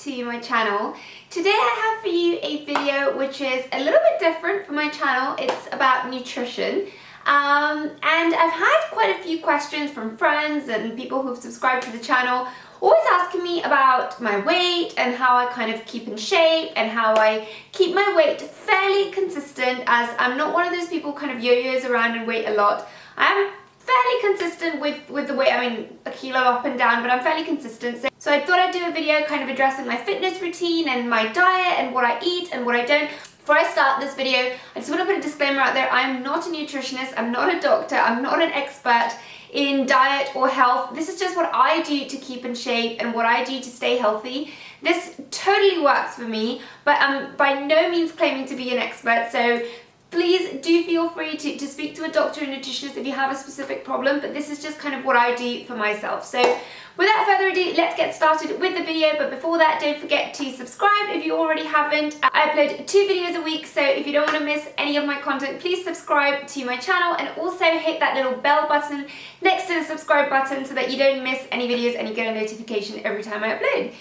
to my channel. Today I have for you a video which is a little bit different for my channel. It's about nutrition. And I've had quite a few questions from friends and people who've subscribed to the channel always asking me about my weight and how I kind of keep in shape and how I keep my weight fairly consistent, as I'm not one of those people who kind of yo-yos around and weight a lot. I'm fairly consistent with the weight. I mean, a kilo up and down, but I'm fairly consistent. So I thought I'd do a video kind of addressing my fitness routine and my diet and what I eat and what I don't. Before I start this video, I just want to put a disclaimer out there. I'm not a nutritionist, I'm not a doctor, I'm not an expert in diet or health. This is just what I do to keep in shape and what I do to stay healthy. This totally works for me, but I'm by no means claiming to be an expert, so please do feel free to speak to a doctor and nutritionist if you have a specific problem, but this is just kind of what I do for myself. So without further ado, let's get started with the video. But before that, don't forget to subscribe if you already haven't. I upload 2 videos a week, so if you don't want to miss any of my content, please subscribe to my channel and also hit that little bell button next to the subscribe button so that you don't miss any videos and you get a notification every time I upload.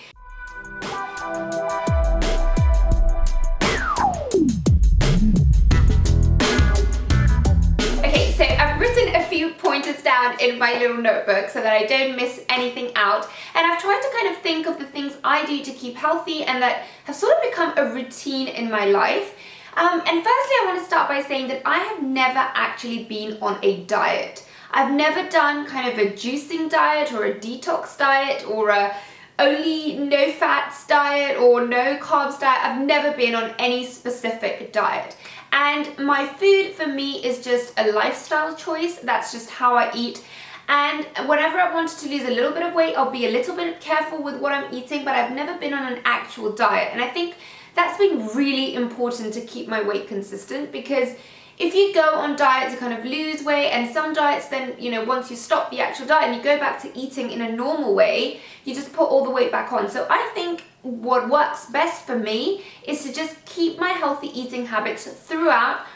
So I've written a few pointers down in my little notebook so that I don't miss anything out, and I've tried to kind of think of the things I do to keep healthy and that have sort of become a routine in my life. And firstly, I want to start by saying that I have never actually been on a diet. I've never done kind of a juicing diet or a detox diet or a only no fats diet or no carbs diet. I've never been on any specific diet. And my food for me is just a lifestyle choice. That's just how I eat. And whenever I wanted to lose a little bit of weight, I'll be a little bit careful with what I'm eating, but I've never been on an actual diet. And I think that's been really important to keep my weight consistent, because if you go on diet to kind of lose weight, and some diets then, you know, once you stop the actual diet and you go back to eating in a normal way, you just put all the weight back on. So I think what works best for me is to just keep my healthy eating habits throughout.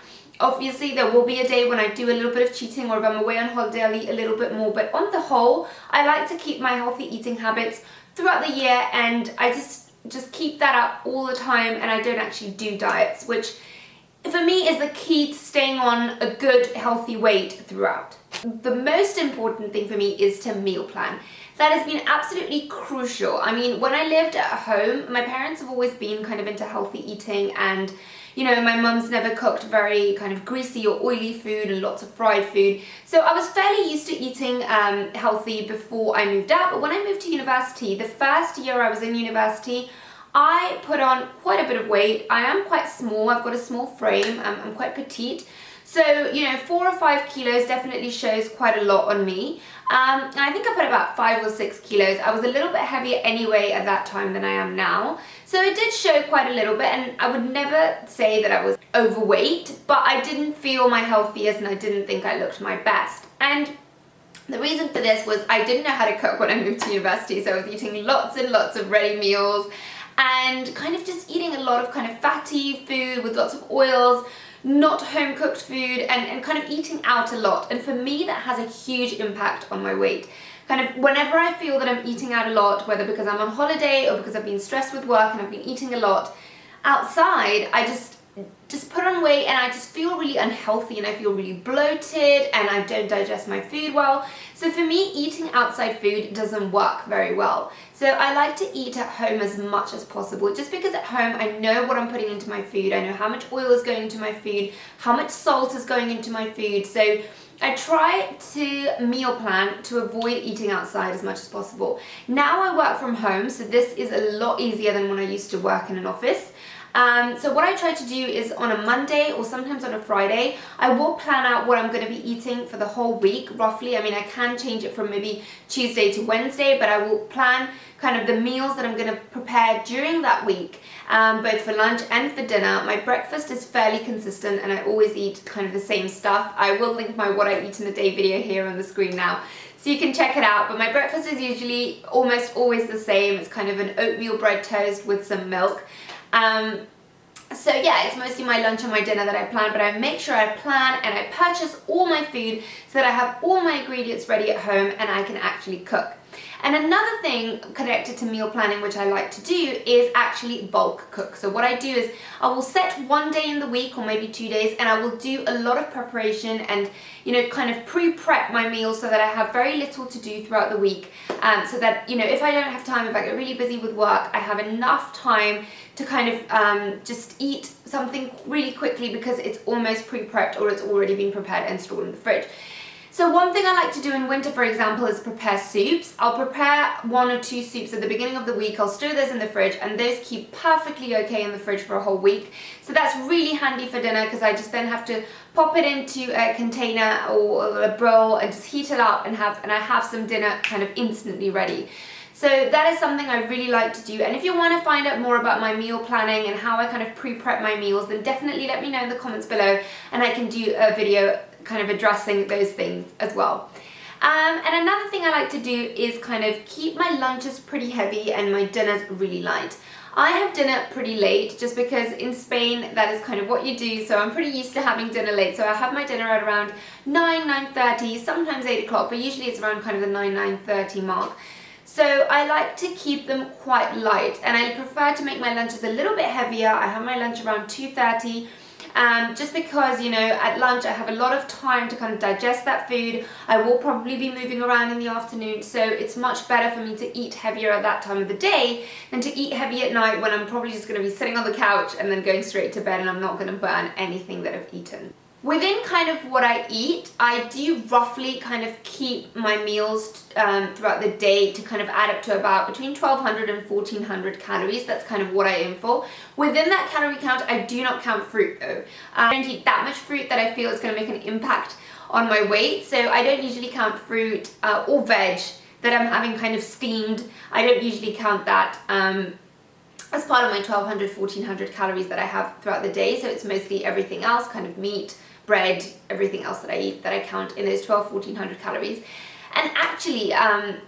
Obviously, there will be a day when I do a little bit of cheating, or if I'm away on holiday, I'll eat a little bit more. But on the whole, I like to keep my healthy eating habits throughout the year, and I just keep that up all the time, and I don't actually do diets, which for me is the key to staying on a good healthy weight throughout. The most important thing for me is to meal plan. That has been absolutely crucial. I mean, when I lived at home, my parents have always been kind of into healthy eating, and you know, my mum's never cooked very kind of greasy or oily food and lots of fried food. So I was fairly used to eating healthy before I moved out. But when I moved to university, the first year I was in university, I put on quite a bit of weight. I am quite small, I've got a small frame, I'm quite petite. So, you know, 4 or 5 kilos definitely shows quite a lot on me. And I think I put about 5 or 6 kilos. I was a little bit heavier anyway at that time than I am now. So it did show quite a little bit, and I would never say that I was overweight, but I didn't feel my healthiest and I didn't think I looked my best. And the reason for this was I didn't know how to cook when I moved to university, so I was eating lots and lots of ready meals and kind of just eating a lot of kind of fatty food with lots of oils, not home cooked food, and kind of eating out a lot. And for me, that has a huge impact on my weight. Kind of whenever I feel that I'm eating out a lot, whether because I'm on holiday or because I've been stressed with work and I've been eating a lot outside, I just put on weight and I just feel really unhealthy and I feel really bloated and I don't digest my food well. So for me, eating outside food doesn't work very well. So I like to eat at home as much as possible, just because at home I know what I'm putting into my food. I know how much oil is going into my food, how much salt is going into my food. So I try to meal plan to avoid eating outside as much as possible. Now I work from home, so this is a lot easier than when I used to work in an office. So what I try to do is on a Monday or sometimes on a Friday, I will plan out what I'm going to be eating for the whole week, roughly. I mean, I can change it from maybe Tuesday to Wednesday, but I will plan kind of the meals that I'm going to prepare during that week, both for lunch and for dinner. My breakfast is fairly consistent and I always eat kind of the same stuff. I will link my what I eat in a day video here on the screen now, so you can check it out. But my breakfast is usually almost always the same. It's kind of an oatmeal bread toast with some milk. So yeah, it's mostly my lunch and my dinner that I plan, but I make sure I plan and I purchase all my food so that I have all my ingredients ready at home and I can actually cook. And another thing connected to meal planning which I like to do is actually bulk cook. So what I do is I will set one day in the week or maybe 2 days, and I will do a lot of preparation and, you know, kind of pre-prep my meals so that I have very little to do throughout the week, so that, you know, if I don't have time, if I get really busy with work, I have enough time to kind of just eat something really quickly because it's almost pre-prepped or it's already been prepared and stored in the fridge. So one thing I like to do in winter, for example, is prepare soups. I'll prepare 1 or 2 soups at the beginning of the week. I'll store those in the fridge, and those keep perfectly okay in the fridge for a whole week. So that's really handy for dinner because I just then have to pop it into a container or a bowl and just heat it up and I have some dinner kind of instantly ready. So that is something I really like to do. And if you want to find out more about my meal planning and how I kind of pre-prep my meals, then definitely let me know in the comments below and I can do a video kind of addressing those things as well. And another thing I like to do is kind of keep my lunches pretty heavy and my dinners really light. I have dinner pretty late just because in Spain that is kind of what you do, so I'm pretty used to having dinner late. So I have my dinner at around 9:30, sometimes 8 o'clock, but usually it's around kind of the 9:30 mark. So I like to keep them quite light, and I prefer to make my lunches a little bit heavier. I have my lunch around 2:30. Just because, you know, at lunch I have a lot of time to kind of digest that food. I will probably be moving around in the afternoon, so it's much better for me to eat heavier at that time of the day than to eat heavy at night when I'm probably just going to be sitting on the couch and then going straight to bed and I'm not going to burn anything that I've eaten. Within kind of what I eat, I do roughly kind of keep my meals throughout the day to kind of add up to about between 1200 and 1400 calories. That's kind of what I aim for. Within that calorie count, I do not count fruit though. I don't eat that much fruit that I feel is going to make an impact on my weight. So I don't usually count fruit or veg that I'm having kind of steamed. I don't usually count that as part of my 1200, 1400 calories that I have throughout the day. So it's mostly everything else, kind of meat, bread, everything else that I eat that I count in those 1400 calories. And actually,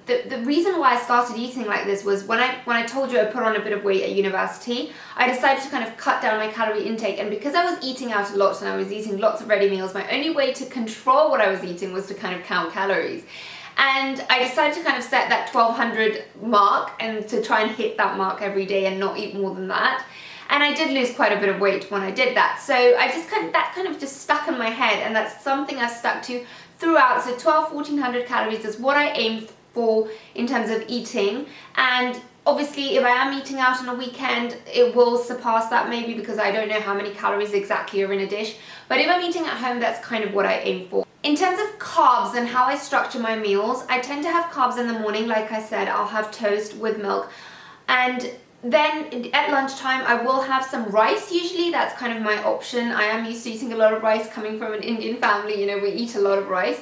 the reason why I started eating like this was when I told you I put on a bit of weight at university, I decided to kind of cut down my calorie intake. And because I was eating out a lot and I was eating lots of ready meals, my only way to control what I was eating was to kind of count calories. And I decided to kind of set that 1200 mark and to try and hit that mark every day and not eat more than that. And I did lose quite a bit of weight when I did that. So I just that kind of just stuck in my head, and that's something I've stuck to throughout. So 1400 calories is what I aim for in terms of eating. And obviously if I am eating out on a weekend, it will surpass that maybe because I don't know how many calories exactly are in a dish. But if I'm eating at home, that's kind of what I aim for. In terms of carbs and how I structure my meals, I tend to have carbs in the morning. Like I said, I'll have toast with milk. And then at lunchtime, I will have some rice usually. That's kind of my option. I am used to eating a lot of rice coming from an Indian family. You know, we eat a lot of rice.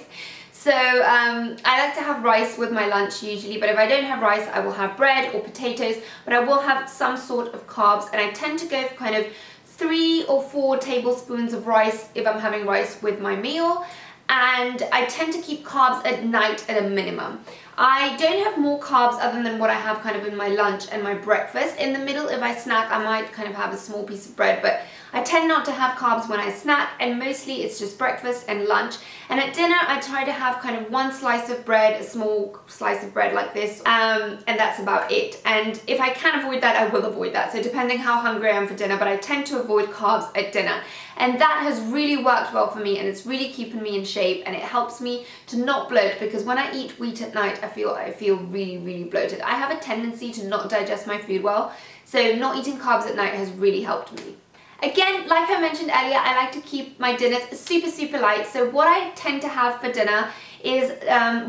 So I like to have rice with my lunch usually, but if I don't have rice, I will have bread or potatoes, but I will have some sort of carbs, and I tend to go for kind of 3 or 4 tablespoons of rice if I'm having rice with my meal. And I tend to keep carbs at night at a minimum. I don't have more carbs other than what I have kind of in my lunch and my breakfast. In the middle, if I snack, I might kind of have a small piece of bread, but I tend not to have carbs when I snack, and mostly it's just breakfast and lunch. And at dinner, I try to have kind of 1 slice of bread, a small slice of bread like this, and that's about it. And if I can avoid that, I will avoid that. So depending how hungry I am for dinner, but I tend to avoid carbs at dinner. And that has really worked well for me, and it's really keeping me in shape, and it helps me to not bloat, because when I eat wheat at night, I feel really, really bloated. I have a tendency to not digest my food well, so not eating carbs at night has really helped me. Again, like I mentioned earlier, I like to keep my dinners super, super light. So what I tend to have for dinner is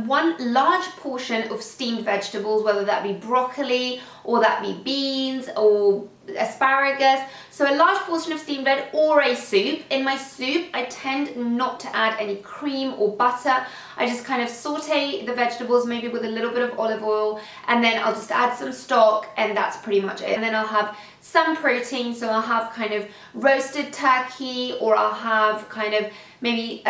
1 large portion of steamed vegetables, whether that be broccoli or that be beans or asparagus. So a large portion of steamed veg or a soup. In my soup, I tend not to add any cream or butter. I just kind of saute the vegetables maybe with a little bit of olive oil, and then I'll just add some stock, and that's pretty much it. And then I'll have some protein, so I'll have kind of roasted turkey, or I'll have kind of maybe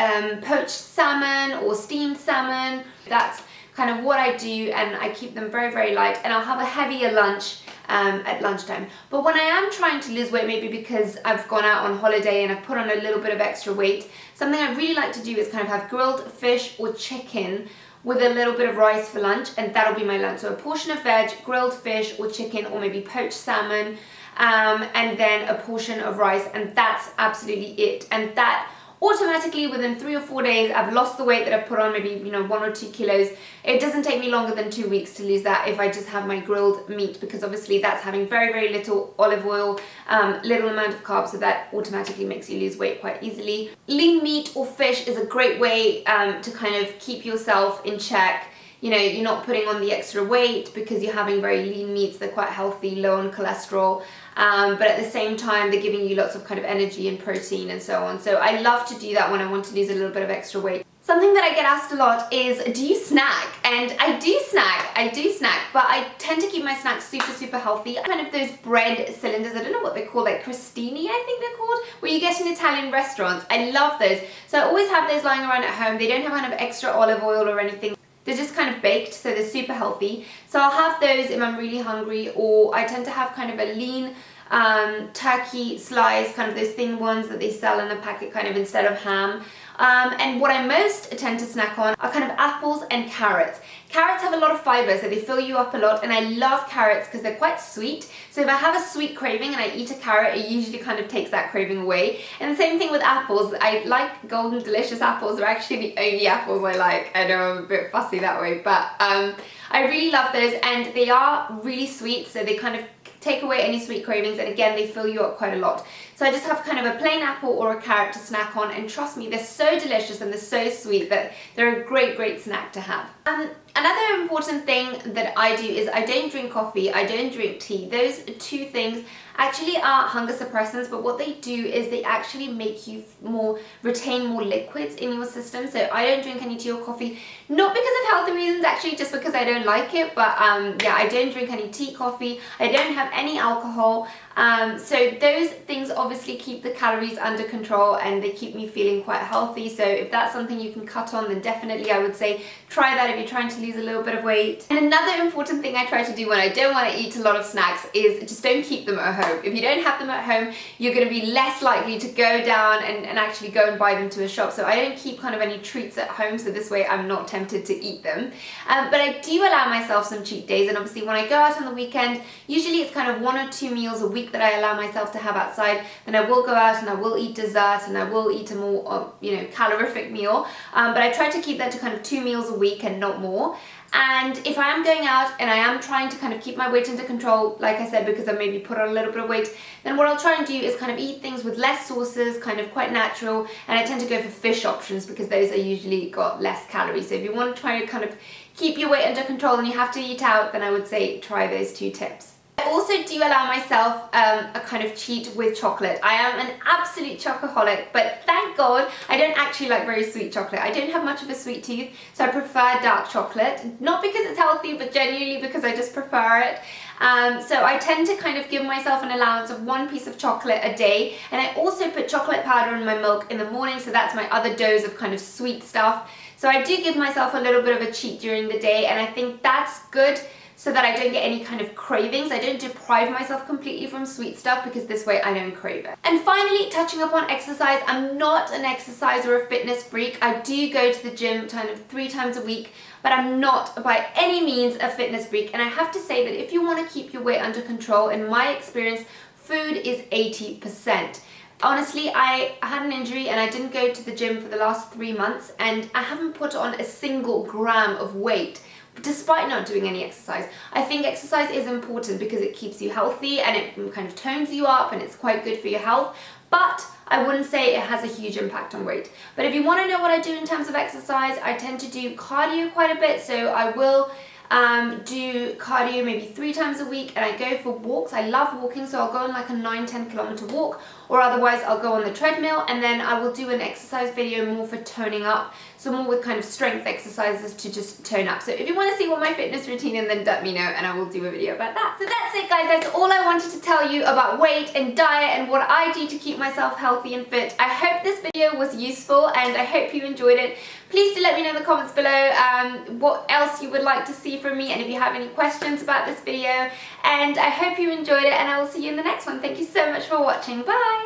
poached salmon or steamed salmon. That's kind of what I do, and I keep them very, very light, and I'll have a heavier lunch at lunchtime. But when I am trying to lose weight, maybe because I've gone out on holiday and I've put on a little bit of extra weight, something I really like to do is kind of have grilled fish or chicken with a little bit of rice for lunch, and that'll be my lunch. So a portion of veg, grilled fish or chicken, or maybe poached salmon, and then a portion of rice, and that's absolutely it. And that automatically, within 3 or 4 days, I've lost the weight that I've put on, maybe 1 or 2 kilos. It doesn't take me longer than 2 weeks to lose that if I just have my grilled meat, because obviously that's having very, very little olive oil, little amount of carbs, so that automatically makes you lose weight quite easily. Lean meat or fish is a great way to kind of keep yourself in check. You're not putting on the extra weight because you're having very lean meats. They're quite healthy, low on cholesterol, but at the same time, they're giving you lots of kind of energy and protein and so on. So I love to do that when I want to lose a little bit of extra weight. Something that I get asked a lot is, do you snack? And I do snack, but I tend to keep my snacks super, super healthy. Kind of those bread cylinders, I don't know what they're called, like crostini, I think they're called, where you get in Italian restaurants. I love those. So I always have those lying around at home. They don't have kind of extra olive oil or anything. They're just kind of baked, so they're super healthy. So I'll have those if I'm really hungry, or I tend to have kind of a lean turkey slice, kind of those thin ones that they sell in a packet kind of instead of ham. And what I most tend to snack on are kind of apples and carrots. Carrots have a lot of fiber, so they fill you up a lot, and I love carrots because they're quite sweet. So if I have a sweet craving and I eat a carrot, it usually kind of takes that craving away. And the same thing with apples. I like golden delicious apples. They're actually the only apples I like. I know I'm a bit fussy that way, but I really love those, and they are really sweet, so they kind of take away any sweet cravings, and again, they fill you up quite a lot. So I just have kind of a plain apple or a carrot to snack on, and trust me, they're so delicious and they're so sweet that they're a great, great snack to have. Another important thing that I do is I don't drink coffee, I don't drink tea. Those two things actually are hunger suppressants, but what they do is they actually make you retain more liquids in your system. So I don't drink any tea or coffee, not because of healthy reasons, actually just because I don't like it, but yeah, I don't drink any tea, coffee, I don't have any alcohol. So those things obviously keep the calories under control, and they keep me feeling quite healthy. So if that's something you can cut on, then definitely I would say try that if you're trying to lose a little bit of weight. And another important thing I try to do when I don't want to eat a lot of snacks is just don't keep them at home. If you don't have them at home, you're going to be less likely to go down and actually go and buy them to a shop. So I don't keep kind of any treats at home, so this way I'm not tempted to eat them. But I do allow myself some cheat days, and obviously when I go out on the weekend, usually it's kind of 1 or 2 meals a week that I allow myself to have outside. Then I will go out and I will eat dessert, and I will eat a more calorific meal, but I try to keep that to kind of 2 meals a week and not more. And if I am going out and I am trying to kind of keep my weight under control, like I said, because I maybe put on a little bit of weight, then what I'll try and do is kind of eat things with less sauces, kind of quite natural, and I tend to go for fish options because those are usually got less calories. So if you want to try to kind of keep your weight under control and you have to eat out, then I would say try those 2 tips. I also do allow myself a kind of cheat with chocolate. I am an absolute chocoholic, but thank God I don't actually like very sweet chocolate. I don't have much of a sweet tooth, so I prefer dark chocolate. Not because it's healthy, but genuinely because I just prefer it. So I tend to kind of give myself an allowance of 1 piece of chocolate a day, and I also put chocolate powder in my milk in the morning, so that's my other dose of kind of sweet stuff. So I do give myself a little bit of a cheat during the day, and I think that's good, so that I don't get any kind of cravings. I don't deprive myself completely from sweet stuff, because this way I don't crave it. And finally, touching upon exercise, I'm not an exercise or a fitness freak. I do go to the gym kind of 3 times a week, but I'm not by any means a fitness freak. And I have to say that if you want to keep your weight under control, in my experience, food is 80%. Honestly, I had an injury and I didn't go to the gym for the last 3 months, and I haven't put on a single gram of weight despite not doing any exercise. I think exercise is important because it keeps you healthy and it kind of tones you up, and it's quite good for your health, but I wouldn't say it has a huge impact on weight. But if you want to know what I do in terms of exercise, I tend to do cardio quite a bit, so I will do cardio maybe 3 times a week, and I go for walks. I love walking, so I'll go on like a 9-10 kilometer walk, or otherwise I'll go on the treadmill, and then I will do an exercise video more for toning up, so more with kind of strength exercises to just tone up. So if you want to see what my fitness routine is, then let me know and I will do a video about that. So that's it, guys. That's all I wanted to tell you about weight and diet and what I do to keep myself healthy and fit. I hope this video was useful and I hope you enjoyed it. Please do let me know in the comments below what else you would like to see from me, and if you have any questions about this video. And I hope you enjoyed it, and I will see you in the next one. Thank you so much for watching. Bye!